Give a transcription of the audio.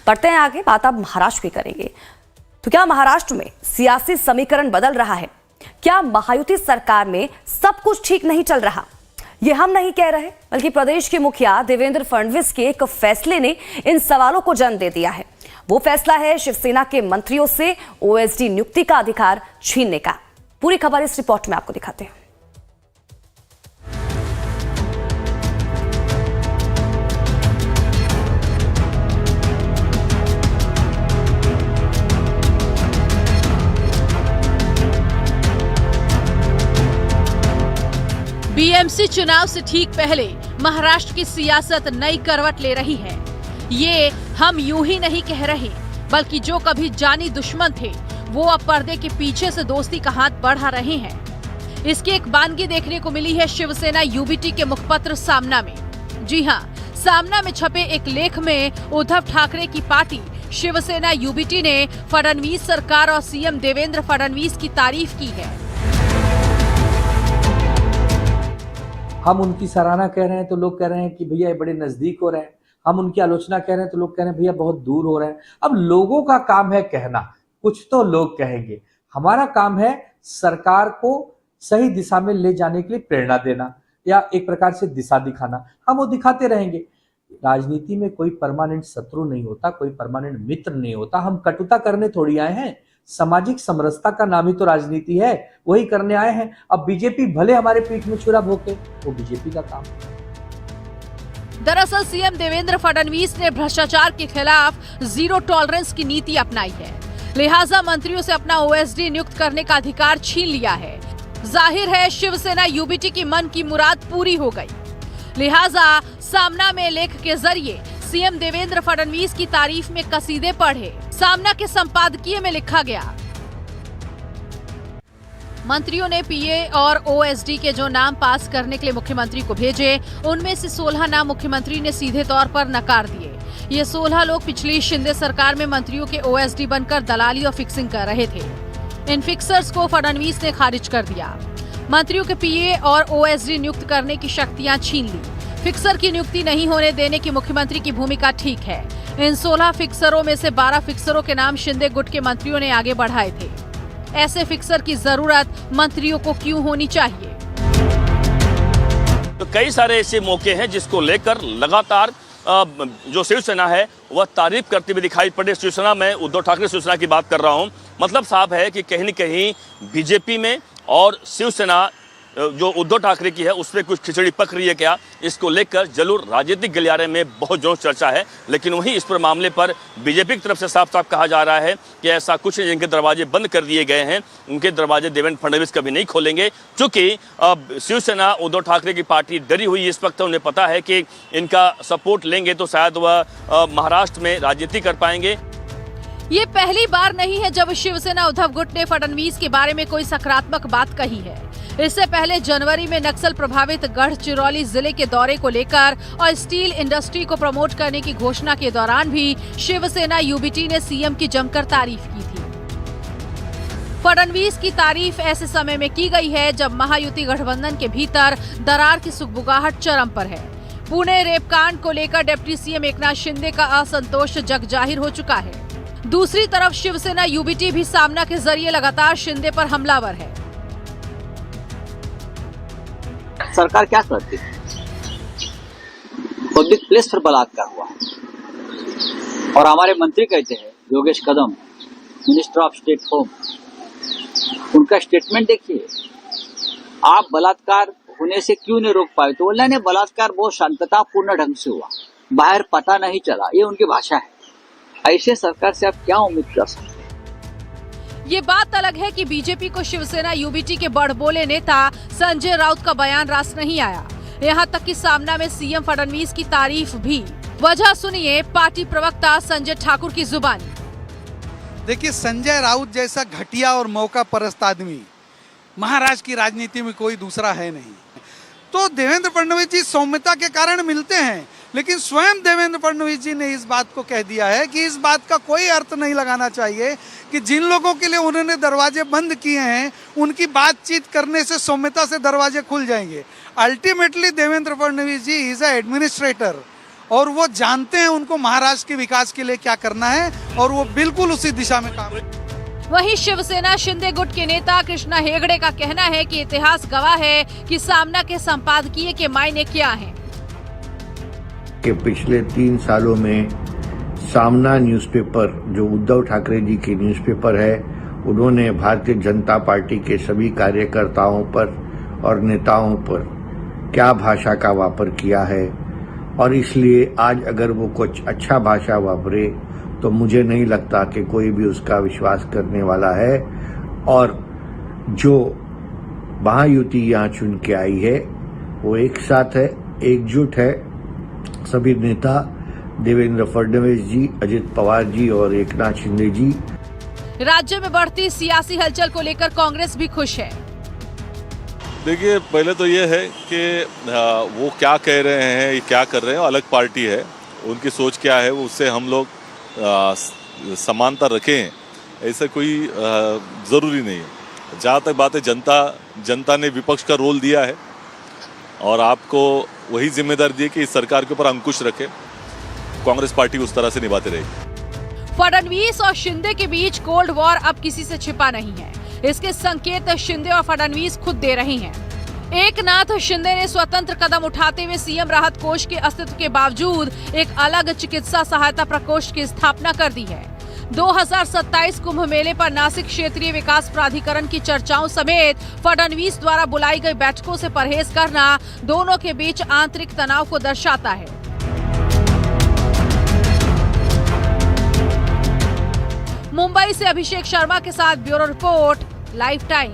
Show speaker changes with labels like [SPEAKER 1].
[SPEAKER 1] बढ़ते हैं आगे, बात अब महाराष्ट्र की करेंगे। तो क्या महाराष्ट्र में सियासी समीकरण बदल रहा है? क्या महायुति सरकार में सब कुछ ठीक नहीं चल रहा? ये हम नहीं कह रहे, बल्कि प्रदेश के मुखिया देवेंद्र फडणवीस के एक फैसले ने इन सवालों को जन्म दे दिया है। वो फैसला है शिवसेना के मंत्रियों से ओएसडी नियुक्ति का अधिकार छीनने का। पूरी खबर इस रिपोर्ट में आपको दिखाते हैं।
[SPEAKER 2] बीएमसी चुनाव से ठीक पहले महाराष्ट्र की सियासत नई करवट ले रही है। ये हम यूं ही नहीं कह रहे, बल्कि जो कभी जानी दुश्मन थे वो अब पर्दे के पीछे से दोस्ती का हाथ बढ़ा रहे हैं। इसकी एक बानगी देखने को मिली है शिवसेना यूबीटी के मुखपत्र सामना में। जी हां, सामना में छपे एक लेख में उद्धव ठाकरे की पार्टी शिवसेना यूबीटी ने फडणवीस सरकार और सीएम देवेंद्र फडणवीस की तारीफ की है।
[SPEAKER 3] हम उनकी सराहना कह रहे हैं तो लोग कह रहे हैं कि भैया ये बड़े नजदीक हो रहे हैं। हम उनकी आलोचना कह रहे हैं तो लोग कह रहे हैं भैया बहुत दूर हो रहे हैं। अब लोगों का काम है कहना, कुछ तो लोग कहेंगे। हमारा काम है सरकार को सही दिशा में ले जाने के लिए प्रेरणा देना या एक प्रकार से दिशा दिखाना। हम वो दिखाते रहेंगे। राजनीति में कोई परमानेंट शत्रु नहीं होता, कोई परमानेंट मित्र नहीं होता। हम कटुता करने थोड़ी आए हैं। सामाजिक समरसता का नाम ही तो राजनीति है, वही करने आए हैं। अब बीजेपी भले हमारे पीठ में छुरा भोंके, वो बीजेपी का काम।
[SPEAKER 2] दरअसल सीएम देवेंद्र फडणवीस ने भ्रष्टाचार के खिलाफ जीरो टॉलरेंस की नीति अपनाई है। लिहाजा मंत्रियों से अपना ओएसडी नियुक्त करने का अधिकार छीन लिया है। जाहिर है शिवसेना यूबीटी की मन की मुराद पूरी हो गई। लिहाजा सामना में लेख के जरिए सीएम देवेंद्र फडणवीस की तारीफ में कसीदे पढ़े। सामना के संपादकीय में लिखा गया, मंत्रियों ने पीए और ओएसडी के जो नाम पास करने के लिए मुख्यमंत्री को भेजे, उनमें से 16 नाम मुख्यमंत्री ने सीधे तौर पर नकार दिए। ये 16 लोग पिछली शिंदे सरकार में मंत्रियों के ओएसडी बनकर दलाली और फिक्सिंग कर रहे थे। इन फिक्सर्स को फडणवीस ने खारिज कर दिया। मंत्रियों के पीए और ओएसडी नियुक्त करने की शक्तियां छीन ली। फिक्सर की नियुक्ति नहीं होने देने की मुख्यमंत्री की भूमिका ठीक है। इन 16 फिक्सरों में से 12 फिक्सरों के नाम शिंदे गुट के मंत्रियों ने आगे बढ़ाए थे। ऐसे फिक्सर की जरूरत मंत्रियों को क्यों होनी चाहिए?
[SPEAKER 4] तो कई सारे ऐसे मौके हैं जिसको लेकर लगातार जो शिवसेना है वह तारीफ करती हुई दिखाई पड़े। शिवसेना में उद्धव ठाकरे शिवसेना की बात कर रहा हूं। मतलब साफ है कि कहीं न कहीं बीजेपी में और शिवसेना जो उद्धव ठाकरे की है उसमें कुछ खिचड़ी पक रही है क्या, इसको लेकर जरूर राजनीतिक गलियारे में बहुत जोर चर्चा है। लेकिन वहीं इस पर मामले पर बीजेपी की तरफ से साफ साफ कहा जा रहा है कि ऐसा कुछ नहीं, जिनके दरवाजे बंद कर दिए गए हैं उनके दरवाजे देवेंद्र फडणवीस कभी नहीं खोलेंगे। क्योंकि शिवसेना उद्धव ठाकरे की पार्टी डरी हुई इस वक्त। उन्हें पता है कि इनका सपोर्ट लेंगे तो शायद वह महाराष्ट्र में राजनीति कर पाएंगे।
[SPEAKER 2] ये पहली बार नहीं है जब शिवसेना उद्धव गुट ने फडणवीस के बारे में कोई सकारात्मक बात कही है। इससे पहले जनवरी में नक्सल प्रभावित गढ़चिरौली जिले के दौरे को लेकर और स्टील इंडस्ट्री को प्रमोट करने की घोषणा के दौरान भी शिवसेना यूबीटी ने सीएम की जमकर तारीफ की थी। फडणवीस की तारीफ ऐसे समय में की गई है जब महायुति गठबंधन के भीतर दरार की सुगबुगाहट चरम पर है। पुणे रेपकांड को लेकर डिप्टी सीएम एकनाथ शिंदे का असंतोष जग जाहिर हो चुका है। दूसरी तरफ शिवसेना यूबीटी भी सामना के जरिए लगातार शिंदे पर हमलावर है।
[SPEAKER 5] सरकार क्या करती है? पब्लिक प्लेस पर बलात्कार हुआ और हमारे मंत्री कहते हैं योगेश कदम, मिनिस्टर ऑफ स्टेट होम, उनका स्टेटमेंट देखिए, आप बलात्कार होने से क्यों नहीं रोक पाए? तो बोलना नहीं, बलात्कार बहुत शांततापूर्ण ढंग से हुआ, बाहर पता नहीं चला, ये उनकी भाषा है। ऐसे सरकार से आप क्या उम्मीद कर सकते हैं?
[SPEAKER 2] ये बात अलग है कि बीजेपी को शिवसेना यूबीटी के बड़बोले नेता संजय राउत का बयान रास नहीं आया। यहाँ तक कि सामना में सीएम फडणवीस की तारीफ भी। वजह सुनिए पार्टी प्रवक्ता संजय ठाकुर की जुबानी।
[SPEAKER 6] देखिए, संजय राउत जैसा घटिया और मौका परस्त आदमी महाराष्ट्र की राजनीति में कोई दूसरा है नहीं। तो देवेंद्र फडणवीस जी सौम्यता के कारण मिलते हैं, लेकिन स्वयं देवेंद्र फडणवीस जी ने इस बात को कह दिया है कि इस बात का कोई अर्थ नहीं लगाना चाहिए कि जिन लोगों के लिए उन्होंने दरवाजे बंद किए हैं उनकी बातचीत करने से सौम्यता से दरवाजे खुल जाएंगे। Ultimately Devendra Fadnavis ji is a administrator और वो जानते हैं उनको महाराष्ट्र के विकास के लिए क्या करना है और वो बिल्कुल उसी दिशा में काम करेंगे।
[SPEAKER 2] वहीं शिवसेना शिंदे गुट के नेता कृष्णा हेगड़े का कहना है कि इतिहास गवाह है कि सामना के संपादकीय के मायने क्या हैं।
[SPEAKER 7] कि पिछले 3 सालों में सामना न्यूज़पेपर जो उद्धव ठाकरे जी की न्यूज़पेपर है, उन्होंने भारतीय जनता पार्टी के सभी कार्यकर्ताओं पर और नेताओं पर क्या भाषा का वापर किया है, और इसलिए आज अगर वो कुछ अच्छा भाषा वापरे तो मुझे नहीं लगता कि कोई भी उसका विश्वास करने वाला है। और जो महायुति यहाँ चुन के आई है वो एक साथ है, एकजुट है। सभी नेता देवेंद्र फडणवीस जी, अजित पवार जी और एकनाथ शिंदे जी।
[SPEAKER 2] राज्य में बढ़ती सियासी हलचल को लेकर कांग्रेस भी खुश है।
[SPEAKER 8] देखिए, पहले तो ये है कि वो क्या कह रहे हैं, ये क्या कर रहे हैं, अलग पार्टी है, उनकी सोच क्या है उससे हम लोग समानता रखें, ऐसा कोई ज़रूरी नहीं है। जहाँ तक बात है जनता ने विपक्ष का रोल दिया है और आपको वही जिम्मेदारी दी कि इस सरकार के ऊपर अंकुश रखे। कांग्रेस पार्टी उस तरह से निभाती रहेगी।
[SPEAKER 2] फडणवीस और शिंदे के बीच कोल्ड वॉर अब किसी से छिपा नहीं है। इसके संकेत शिंदे और फडणवीस खुद दे रहे हैं। एकनाथ शिंदे ने स्वतंत्र कदम उठाते हुए सीएम राहत कोष के अस्तित्व के बावजूद एक अलग चिकित्सा सहायता प्रकोष्ठ की स्थापना कर दी है। 2027 कुंभ मेले पर नासिक क्षेत्रीय विकास प्राधिकरण की चर्चाओं समेत फडणवीस द्वारा बुलाई गई बैठकों से परहेज करना दोनों के बीच आंतरिक तनाव को दर्शाता है। मुंबई से अभिषेक शर्मा के साथ ब्यूरो रिपोर्ट, लाइफ टाइम।